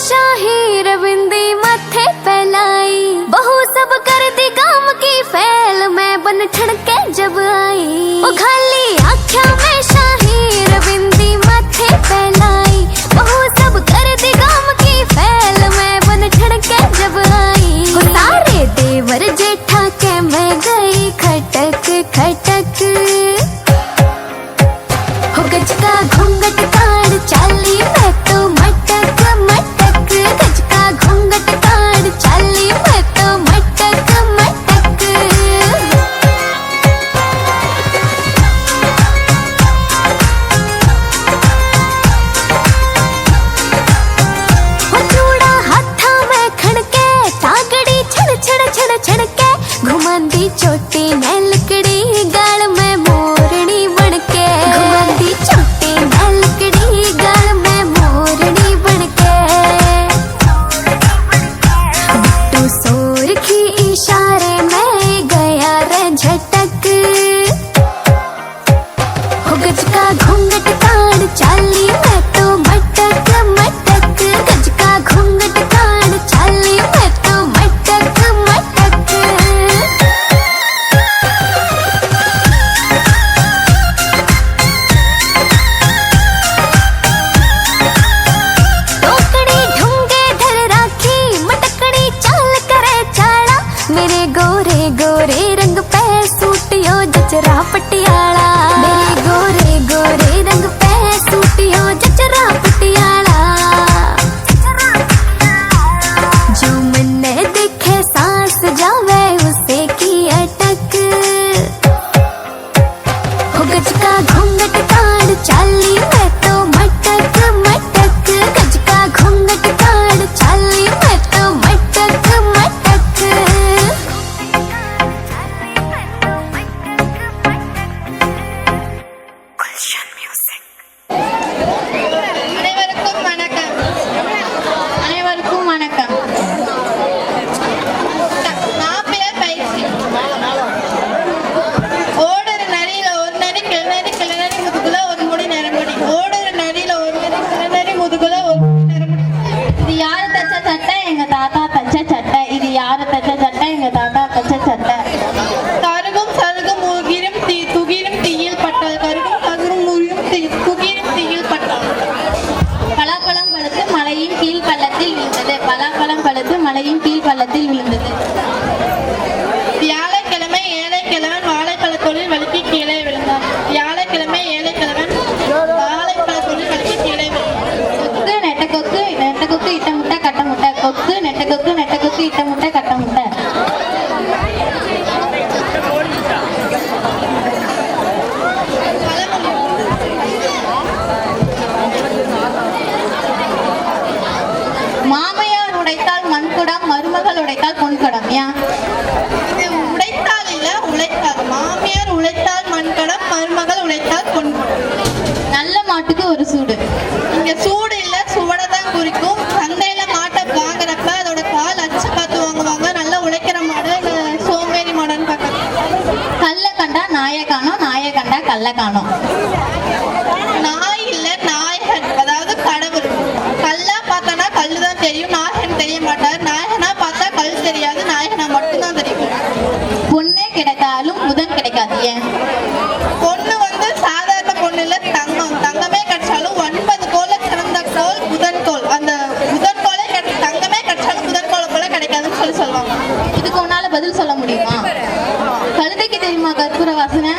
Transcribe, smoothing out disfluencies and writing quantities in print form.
शाही रविंदी मथे फैलाई, बहू सब कर दी काम की फैल, मैं बन ठड़के जब आई। ओ खाली आख्या में शाही रविंदी मथे फैलाई, बहू सब कर दी काम की फैल, मैं बन ठड़के जब आई। ओ सारे देवर जेठा के मैं गई खटक खटक, हो गज का घूंघट काढ़ चाली मैं तो मटक मटक, गज का घूंघट काढ़ चाली मैं तो मटक मटक। हो चूड़ा हाथा में खड़के, चागड़ी छड़ छड़ छड़ छड़के, घुमांदी चोटी मैं लकड़ी गाल में मोरनी बनके, घुमांदी चोटी मैं लकड़ी गाल में मोरनी बनके। बिट्टू सोर की इशारे में गया रे झटक, हो गज का घूंघट काढ़ चाली मैं तो मटक मटक, गज का घूंघट काढ़ चाली मैं तो मटक मटक। टोकड़ी ढूंगे धर राखी, मटकड़ी चाल करे चाड़ा, मेरे गोरे गोरे रंग पे सूटियो जचरा पटियाला, मेरे गोरे गोरे रंग पे सूटियो जचरा पटियाला। जो मन्ने देखे सांस जावे उसे की अटक, हो गज का घूंघट काढ़ चाली मैं तो मटक मटक, गज का घूंघट काढ़ चाली मैं तो मटक मटक। गुलशन म्यूजिक। அனைவருக்கும் வணக்கம். அனைவருக்கும் வணக்கம். மாப்பிள்ளை பயிற்சி. ஓடுற நரியில ஒரு நரி கிளநரி, கிளநரி முதுகுல ஒரு முடி நரமுடி, ஓடுற நரியில ஒரு நரி கிளநரி முதுகுல ஒரு முடி நரமுடி. இது யாரு தச்ச சட்டை? எங்க தாத்தா தச்ச சட்டை. இது யாரு தச்ச சட்டை? எங்க தாத்தா தச்ச சட்டை. கருகும் சருகும் முகிரும் துகிரும் தீயில் பட்டால், கருகும் சருகும் முகிரும் துகிரும் தீயில் பட்டால். பலாப்பழம் பழுத்து மலையின் கீழ் பள்ளத்தில் விழுந்தது, பலாப்பழம் பழுத்து மலையின் கீழ் பள்ளத்தில் விழுந்தது. வியாழக்கிழமை ஏழைக்கிழவன் வாழைப்பழத்தொழில் வலிக்கு கீழே விழுந்தான். வியாழக்கிழமை ஏழைக்கிழவன் வாழைப்பழத்தொழில் வலிக்கு கீழே விழுந்தான். கொக்கு நெட்ட கொக்கு, நெட்ட கொக்கு இட்ட முட்டை கட்ட முட்டை, கொக்கு நெட்ட கொக்கு, நெட்ட கொக்கு இட்ட முட்டை கட்ட முட்டை. மாமையார் உடைத்தால் மண்குடம், மருமகள் உடைத்தால் பொன்குடம். ஏன் இது உடைத்தால் இல்ல, உழைத்தால். மாமியார் உழைத்தால் மண்குடம், மருமகள் உழைத்தால் பொன்குடம். நல்ல மாட்டுக்கு ஒரு சூடு. இங்க சூடு இல்ல, சுவடை தான் குறிக்கும். சந்தையில மாட்டை வாங்குறப்ப அதோட கால் அச்சு பார்த்து வாங்குவாங்க. நல்லா உழைக்கிற மாடு இல்ல சோம்பேறி மாடுன்னு பார்க்க. கல்ல கண்டா நாயை காணோம், நாயை கண்டா கல்ல காணோம். நாய் இல்ல, நாயகன், அதாவது கடவுள். கல்லா பார்த்தனா கல்லுதான் தெரியும், நாயகன் தெரிய மாட்டார். நாயகனா பார்த்தா கல் தெரியாது, நாயகனா மட்டும்தான் தெரியும். பொண்ணே கிடைத்தாலும் புதன் கிடைக்காது. ஏன்? பொண்ணு வந்து சாதாரண பொண்ணு இல்ல, தங்கம். தங்கமே கிடைச்சாலும் 9 கோல சிறந்த கோல் புதன் கோல். அந்த புதன் கோலே தங்கமே கிடைச்சாலும் புதன் கோலை போல கிடைக்காதுன்னு சொல்லுவாங்க. இதுக்கு உன்னால பதில் சொல்ல முடியுமா? கழுதைக்கு தெரியுமா கற்பூர வாசனை?